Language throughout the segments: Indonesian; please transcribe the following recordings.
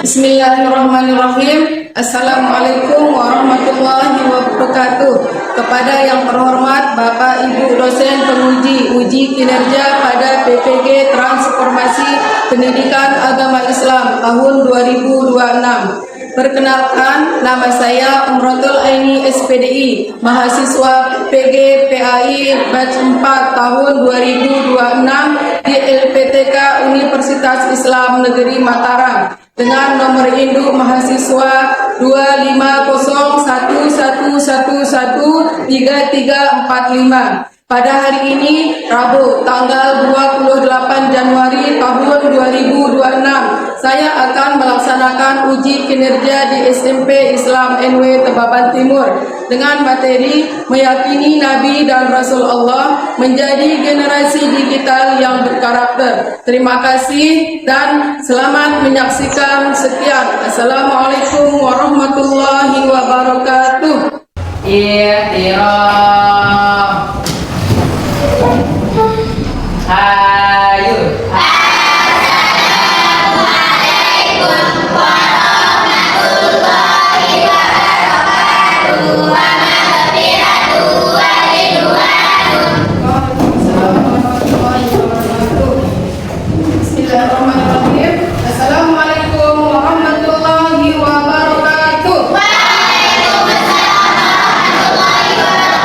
Bismillahirrahmanirrahim. Assalamualaikum warahmatullahi wabarakatuh. Kepada yang terhormat Bapak Ibu dosen penguji uji kinerja pada PPG Transformasi Pendidikan Agama Islam tahun 2026. Perkenalkan, nama saya Umratul Aini SPDI, mahasiswa PG PAI batch 4 tahun 2026 di LPTK Universitas Islam Negeri Mataram dengan nomor induk mahasiswa 25111113345. Pada hari ini, Rabu, tanggal 28 Januari tahun 2026, saya akan melaksanakan uji kinerja di SMP Islam NW Tebaban Timur dengan materi meyakini Nabi dan Rasul Allah menjadi generasi digital yang berkarakter. Terima kasih dan selamat menyaksikan. Sekian. Assalamualaikum warahmatullahi wabarakatuh. Ihtiram. Hayu. Assalamualaikum warahmatullahi wabarakatuh. Wa maghfiratuhu wa ridwanuh. Bismillahirrahmanirrahim. Assalamualaikum warahmatullahi wabarakatuh. Waalaikumsalam warahmatullahi wabarakatuh.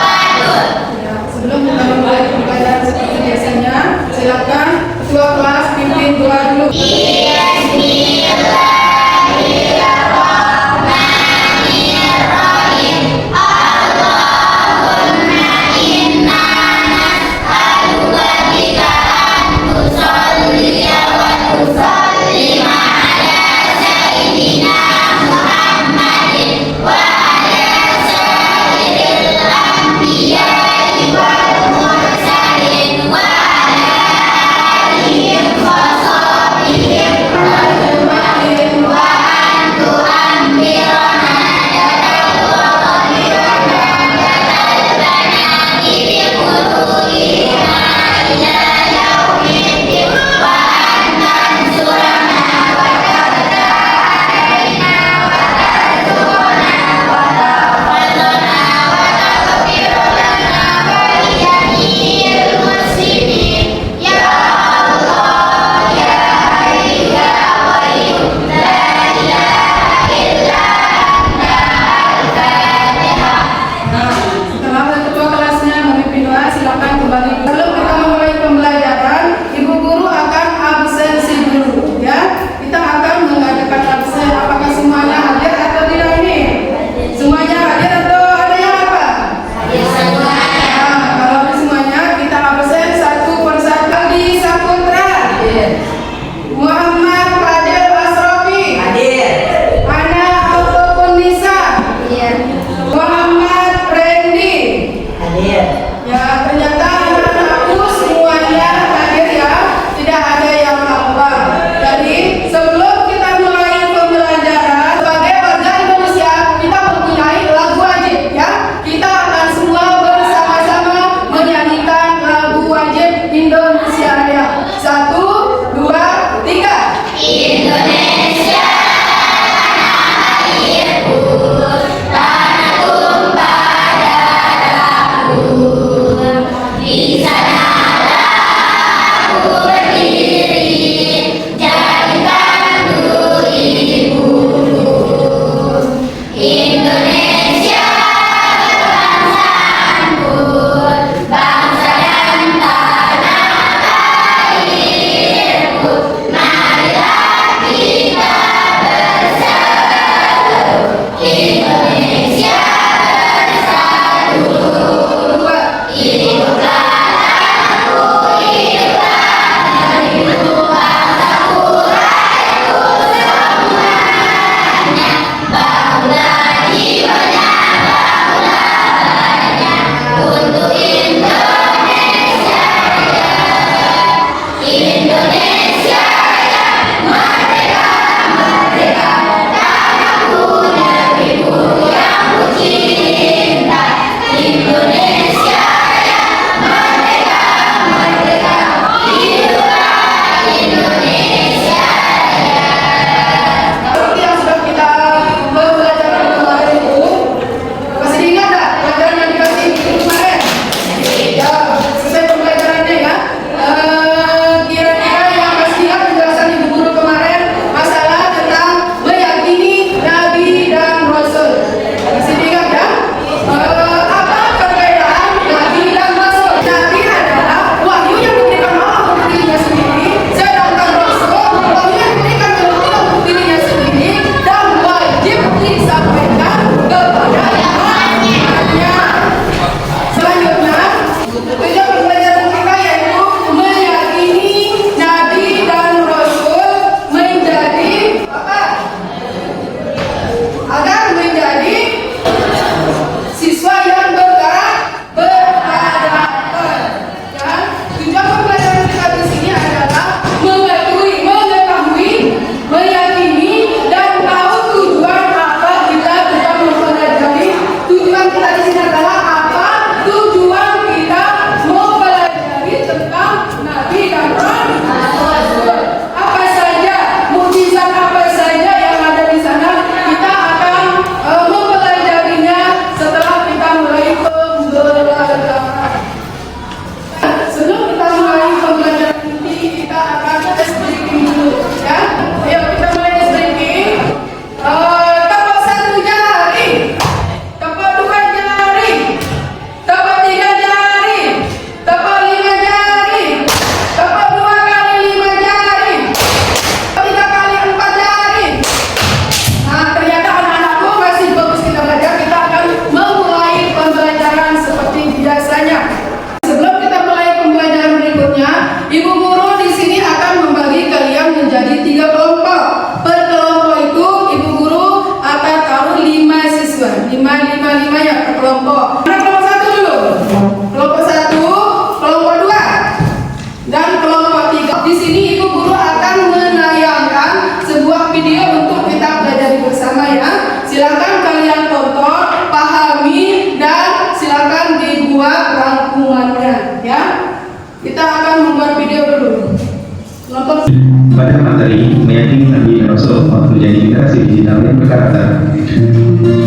pada materi meyakini Nabi dan Rasul menjadi generasi digital yang berkarakter.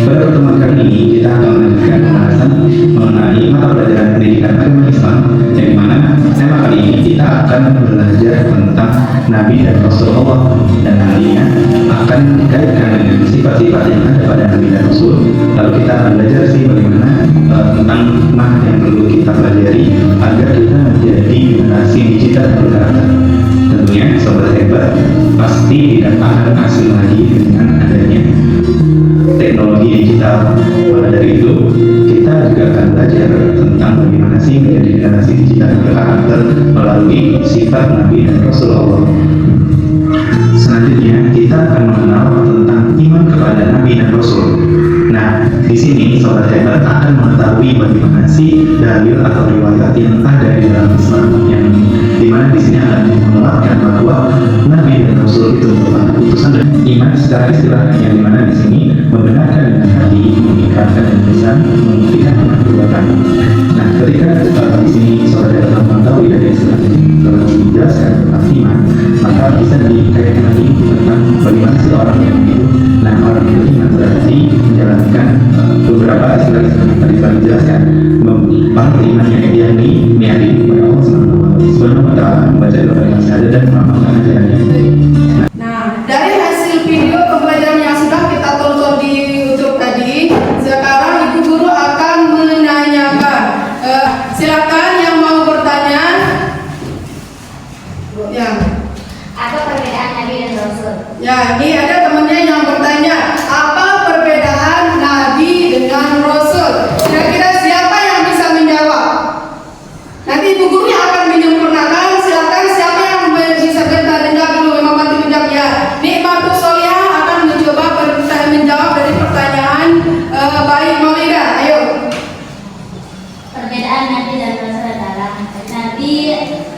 Pada pertemuan kali ini kita akan melanjutkan pembahasan mengenai mata pelajaran pendidikan agama Islam, yang dimana tema kali ini kita akan belajar tentang Nabi dan Rasulullah, dan nantinya akan dikaitkan dengan sifat-sifat yang ada pada Nabi dan Rasul. Lalu kita akan belajar sih bagaimana tentang hikmah yang perlu kita pelajari agar kita menjadi generasi digital yang berkarakter. Tentunya sobat hebat pasti tidak akan asing lagi dengan adanya teknologi digital. Maka dari itu kita juga akan belajar tentang bagaimana sih menjadi generasi digital yang berkarakter melalui sifat Nabi dan Rasulullah. Selanjutnya kita akan mengenal tentang iman kepada Nabi dan Rasul. Nah, di sini sobat hebat akan mengetahui bagaimana sih dalil atau riwayat yang ada di dalam Islam, yang dimana di sini akan menguatkan bahwa Nabi dan Rasul itu merupakan utusan dan iman secara istilah, yang dimana di sini membenarkan dengan hati, mengikrarkan dengan lisan, membuktikan dengan perbuatan. Nah, ketika di sini sobat hebat mengetahui dari istilah ini dijelaskan tentang iman, maka bisa dikaitkan lagi tentang bagaimana sih orang yang itu. Nah, orang yang beriman berarti menjalankan beberapa istilah-istilah yang tadi telah dijelaskan. Orang beriman yang yakni meyakini kepada Allah Subhanahu wa Ta'ala, membaca doa syahadat dan mengamalkan ajarannya. Nah, dari hasil video pembelajaran yang sudah kita tonton di YouTube tadi, sekarang Ibu Guru akan menanyakan. Silakan yang mau bertanya. Yang Apa perbedaan Nabi dan Rasul? Ya, ini ada temannya yang bertanya, apa perbedaan Nabi dengan Rasul? Kira-kira siapa yang bisa menjawab? Nanti Ibu Gurunya akan menyempurnakan. Silakan siapa yang bisa bertanya dulu, memang bantu menjawab ya. Nikmatus Solihah akan mencoba menjawab dari pertanyaan baik Maulida. Ayo. Perbedaan Nabi dan Rasul adalah Nabi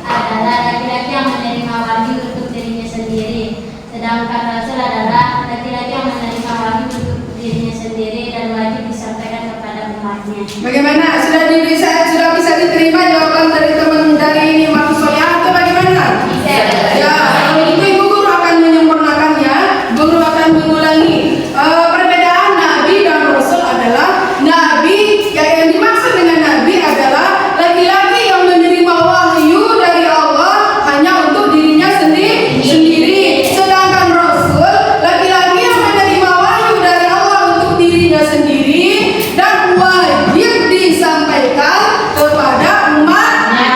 adalah laki-laki yang menerima wahyu untuk dirinya sendiri, sedangkan Rasul adalah laki-laki yang menerima wahyu untuk dirinya sendiri dan wajib disampaikan kepada umatnya. Bagaimana? Sudah bisa diterima jawaban dari teman dari Nikmatus Solihah atau bagaimana? Bisa. Ya, kalau itu Ibu Guru akan menyempurnakannya. Guru akan mengulangi. Perbedaan Nabi dan Rasul adalah Nabi, yang dimaksud dengan Nabi adalah laki-laki yang menerima wahyu dari Allah hanya untuk dirinya sendiri. Sedangkan Rasul laki-laki yang menerima wahyu dari Allah untuk dirinya sendiri dan wajib disampaikan kepada umatnya.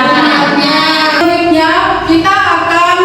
Selanjutnya kita akan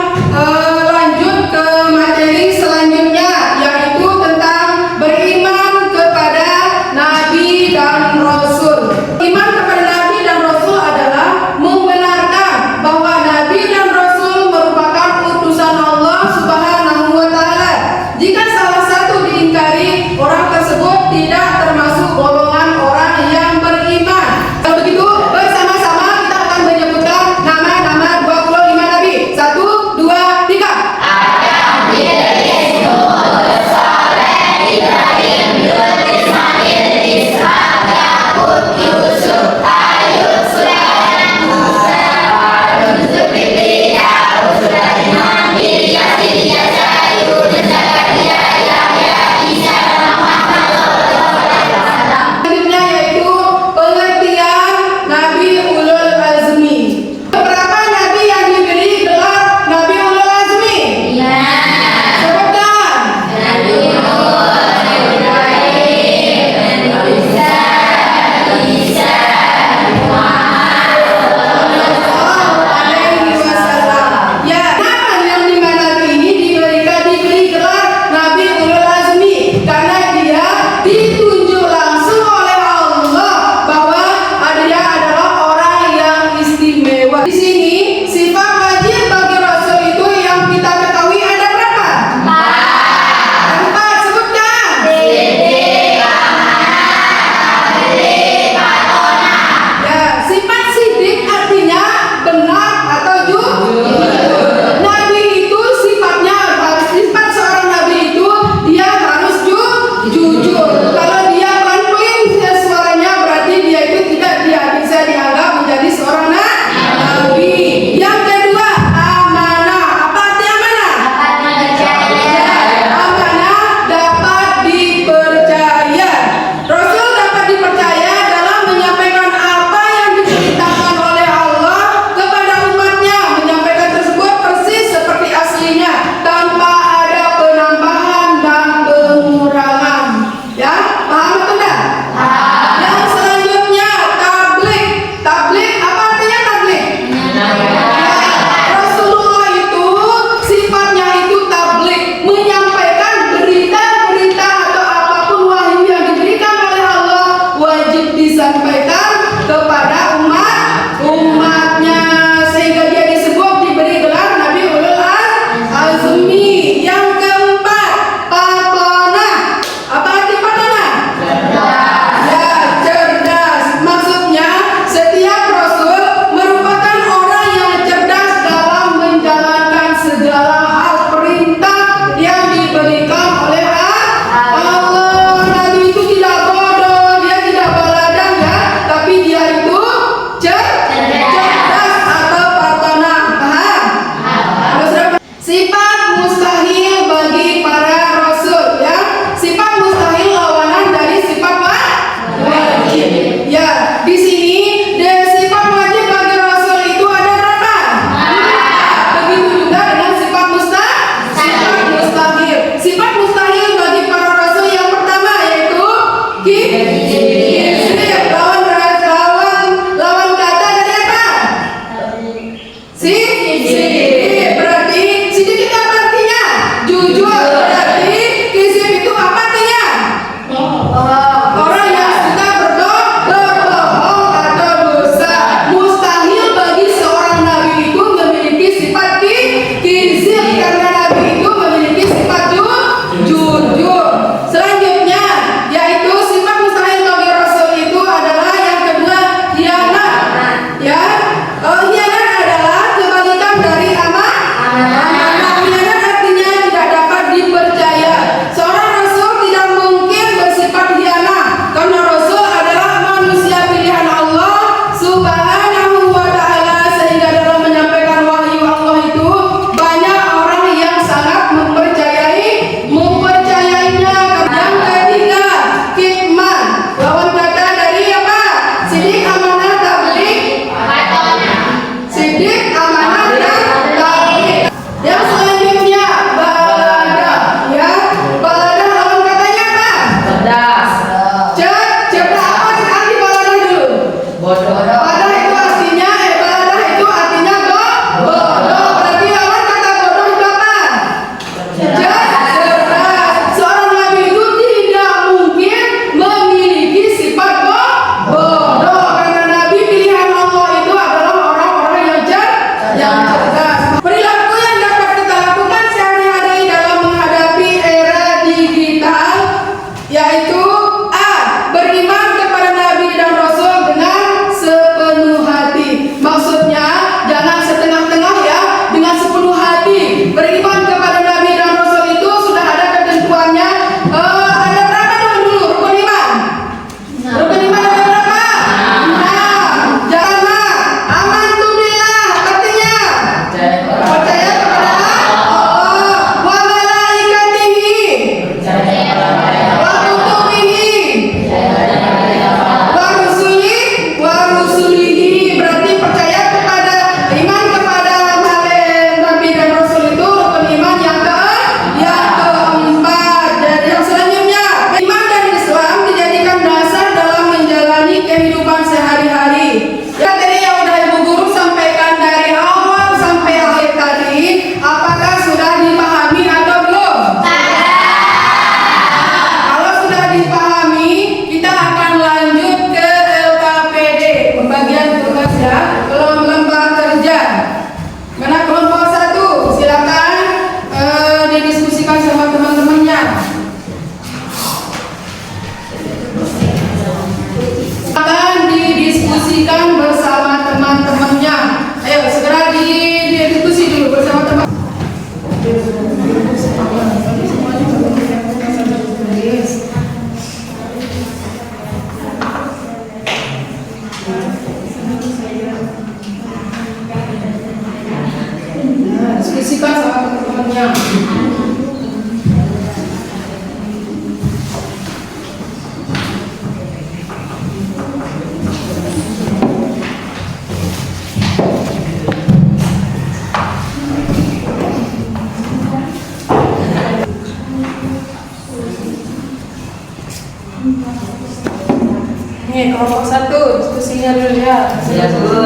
Nih, kelompok 1 diskusinya dulu ya. Ya dulu.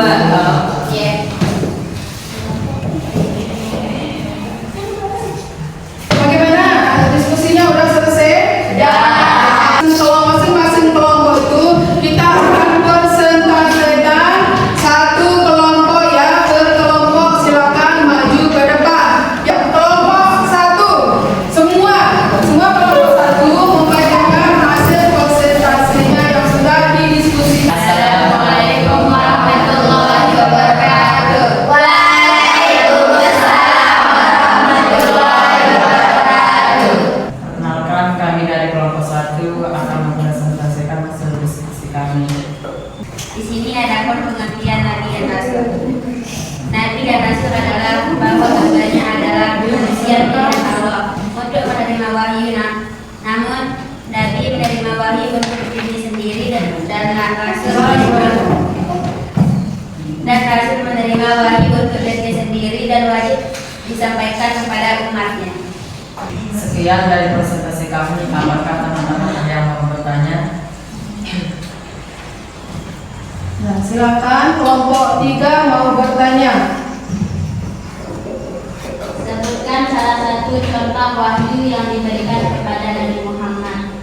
Bagaimana? Diskusinya udah selesai? Ya. Kalau masing-masing kelompok itu kita akan presentasikan satu kelompok ya, per kelompok silakan maju ke depan. Ya, kelompok 1 semua kelompok 1 membagikan hasil presentasinya yang sudah didiskusikan. Assalamualaikum warahmatullahi wabarakatuh. Perkenalkan, kami dari kelompok 1 akan mempresentasikan hasil diskusi kami. Di sini ada pengertian Nabi dan Rasul. Nabi dan Rasul adalah bahwa tujuannya adalah manusia dengan Allah untuk menerima wahyu. Namun Nabi menerima wahyu untuk diri sendiri dan Rasul menerima wahyu untuk diri sendiri dan wajib disampaikan kepada umatnya. Sekian dari presentasi kami. Apakah teman-teman ada yang mau bertanya? Nah, silakan kelompok 3 mau bertanya. Sebutkan salah satu contoh wahyu yang diberikan kepada Nabi Muhammad.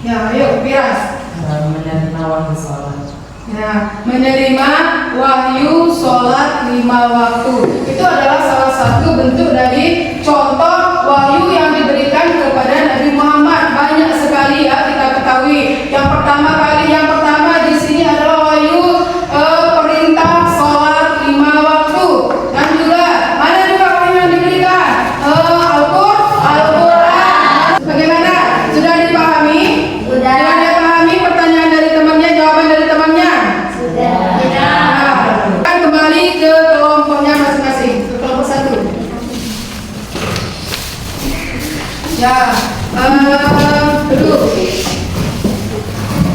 Ya, ayo Piras. Menerima wahyu sholat. Ya, menerima wahyu sholat 5 waktu. Itu adalah salah satu bentuk dari contoh wahyu yang diberikan kepada Nabi Muhammad. Banyak sekali ya kita ketahui. Yang pertama di sini adalah wahyu perintah sholat 5 waktu. Dan juga mana juga wahyu yang diberikan? Al-Quran. Bagaimana? Sudah dipahami? Sudah. Sudah dipahami pertanyaan dari temannya, jawaban dari temannya? Sudah. Kan kembali ke kelompoknya masing-masing, ke kelompok 1. Ya, duduk.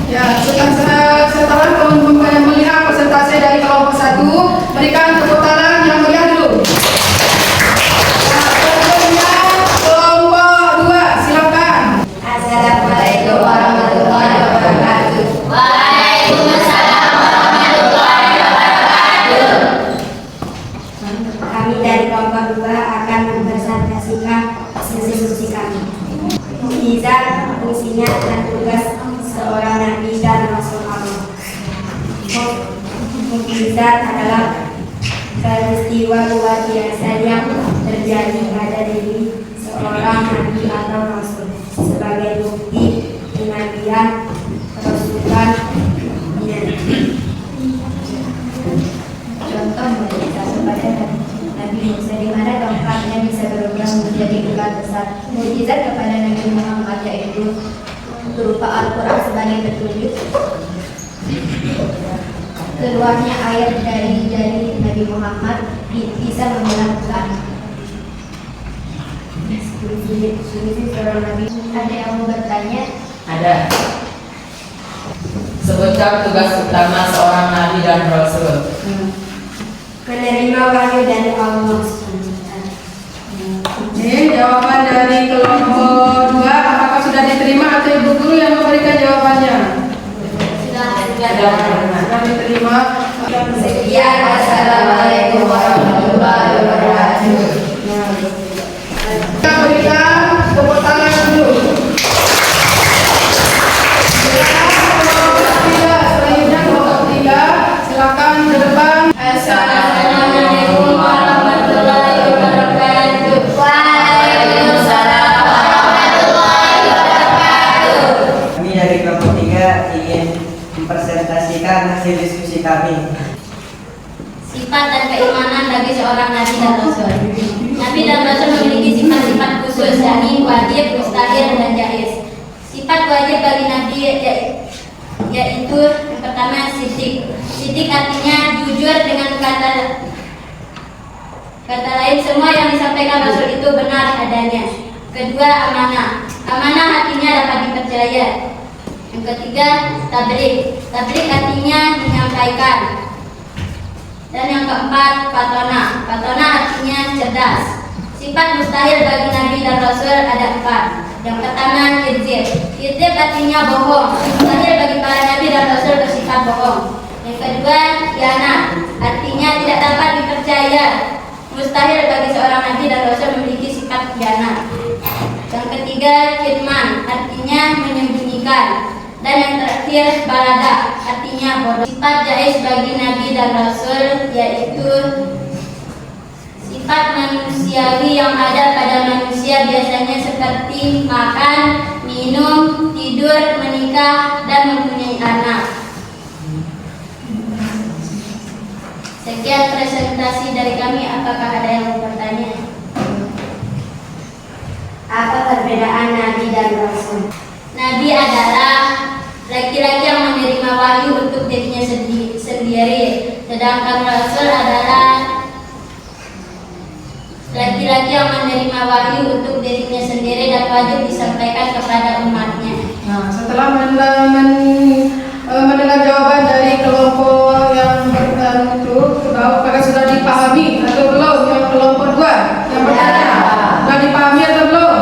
Ya, setelah kelompok yang melihat presentasi dari kelompok 1, berikan tepuk tangan yang meriah dulu. Ya, berikutnya kelompok 2, silakan. Assalamualaikum warahmatullahi wabarakatuh. Waalaikumsalam warahmatullahi wabarakatuh. Kami dari kelompok 2 akan mempresentasikan hasil diskusi kami. Mukjizat, fungsinya dan tugas seorang nabi dan rasul Allah. Mukjizat adalah peristiwa luar biasa yang terjadi pada diri seorang nabi atau rasul sebagai bukti kenabian, kerasulan, contoh mukjizat kepada Nabi Musa di mana tongkatnya bisa berubah menjadi ular besar. Mukjizat kepada Nabi Muhammad yaitu berupa Al-Quran sebagai petunjuk, keluarnya air dari jari Nabi Muhammad bisa membelah bulan. Suri seorang Nabi. Ada yang mau bertanya? Ada. Sebutkan tugas utama seorang nabi dan rasul. Menerima wahyu dari Allah. Ini jawaban dari kelompok 2. Apakah sudah diterima atau ibu guru yang memberikan jawabannya? Sudah diterima. Sekian, wassalamualaikum warahmatullahi wabarakatuh. Kita berikan tepuk tangan dulu. Selanjutnya kelompok 3, silakan ke depan. Assalamualaikum warahmatullahi wabarakatuh. Waalaikumsalam warahmatullahi wabarakatuh. Kami dari kelompok 3 ingin mempresentasikan hasil diskusi kami. Sifat dan keimanan bagi seorang nabi dan rasul. Nabi dan rasul memiliki sifat-sifat khusus, yakni wajib, mustahil, dan jaiz. Sifat wajib bagi nabi yaitu yang pertama sidik. Sidik artinya jujur dengan kata lain semua yang disampaikan rasul itu benar adanya. Kedua, amanah. Amanah artinya dapat dipercaya. Yang ketiga, tabligh. Tabligh artinya menyampaikan. Dan yang keempat, patona. Patona artinya cerdas. Sifat mustahil bagi nabi dan rasul ada 4. Yang pertama, kidzib. Kidzib artinya bohong. Mustahil bagi para nabi dan rasul bersikap bohong. Yang kedua, khianat. Artinya tidak dapat dipercaya. Mustahil bagi seorang nabi dan rasul memiliki sikap khianat. Yang ketiga, kitman. Artinya menyembunyikan. Dan yang terakhir, balada. Artinya bodoh. Sifat jaiz bagi nabi dan rasul yaitu sifat manusiawi yang ada pada manusia, biasanya seperti makan, minum, tidur, menikah, dan mempunyai anak. Sekian presentasi dari kami. Apakah ada yang mau bertanya? Apa perbedaan nabi dan rasul? Nabi adalah laki-laki yang menerima wahyu untuk dirinya sendiri, sedangkan rasul adalah laki-laki yang menerima wahyu untuk dirinya sendiri dan wajib disampaikan kepada umatnya. Nah, setelah mendengar jawaban dari kelompok yang bertanya itu, apakah sudah dipahami atau belum? Yang kelompok 2 yang bertanya, sudah dipahami atau belum?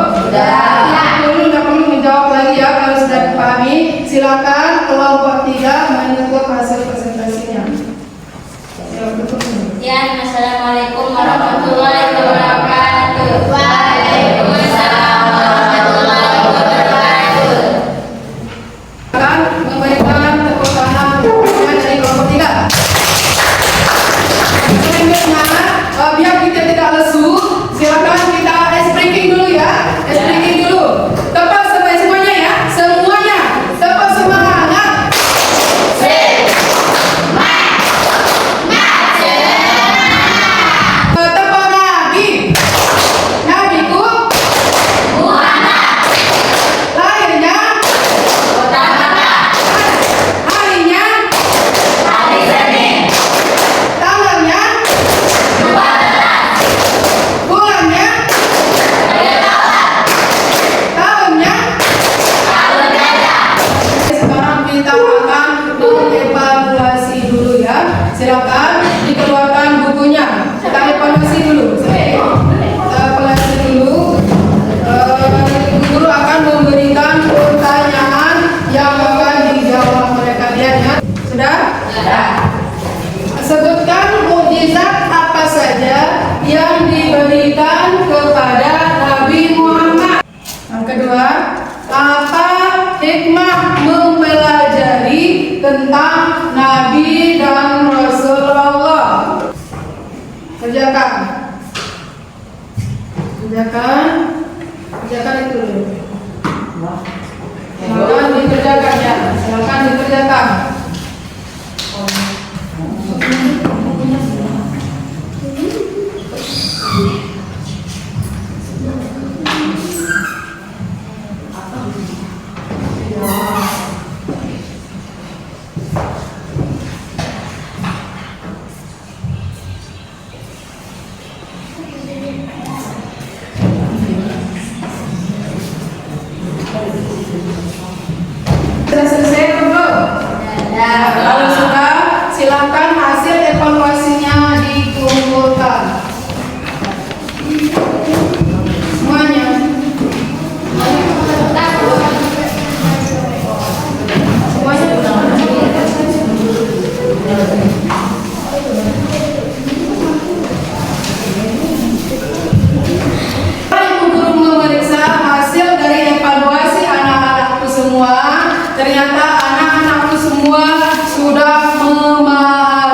Tidak perlu menjawab lagi ya. Kalau sudah dipahami, silakan kelompok 3 menutup hasil presentasinya. Sekian, assalamualaikum warahmatullahi wabarakatuh. Waalaikumsalam warahmatullahi wabarakatuh. Akan memberikan tepuk tangan dari kelompok 3. Selanjutnya, biar kita tidak lesu, silakan kita ice breaking dulu ya. Ice breaking dulu. Tepat sampai semuanya ya. Semuanya tepat semangat. Tepat nabi. Nabiku Muhammad. Lahirnya harinya hari Senin. Tanggalnya 12. Bulannya tahunnya tahun gajah. Sekarang kita akan mengevaluasi dulu ya. Silakan dikeluarkan bukunya. Kita evaluasi dulu. Kita evaluasi dulu. Guru akan memberikan pertanyaan yang akan dijawab oleh kalian ya. Sudah? Sudah. Sebutkan mukjizat apa saja yang diberikan kepada Nabi Muhammad. Yang kedua, apa hikmah mempelajari tentang Nabi dan Rasulullah? Kerjakan. Kerjakan itu dulu. Silakan dikerjakan ya. Silakan dikerjakan. Sudah selesai atau belum? Kalau sudah, silakan hasil evaluasinya dikumpulkan. Semuanya. Ibu guru memeriksa hasil dari evaluasi anak-anakku semua. Ternyata anak-anakku semua sudah memahami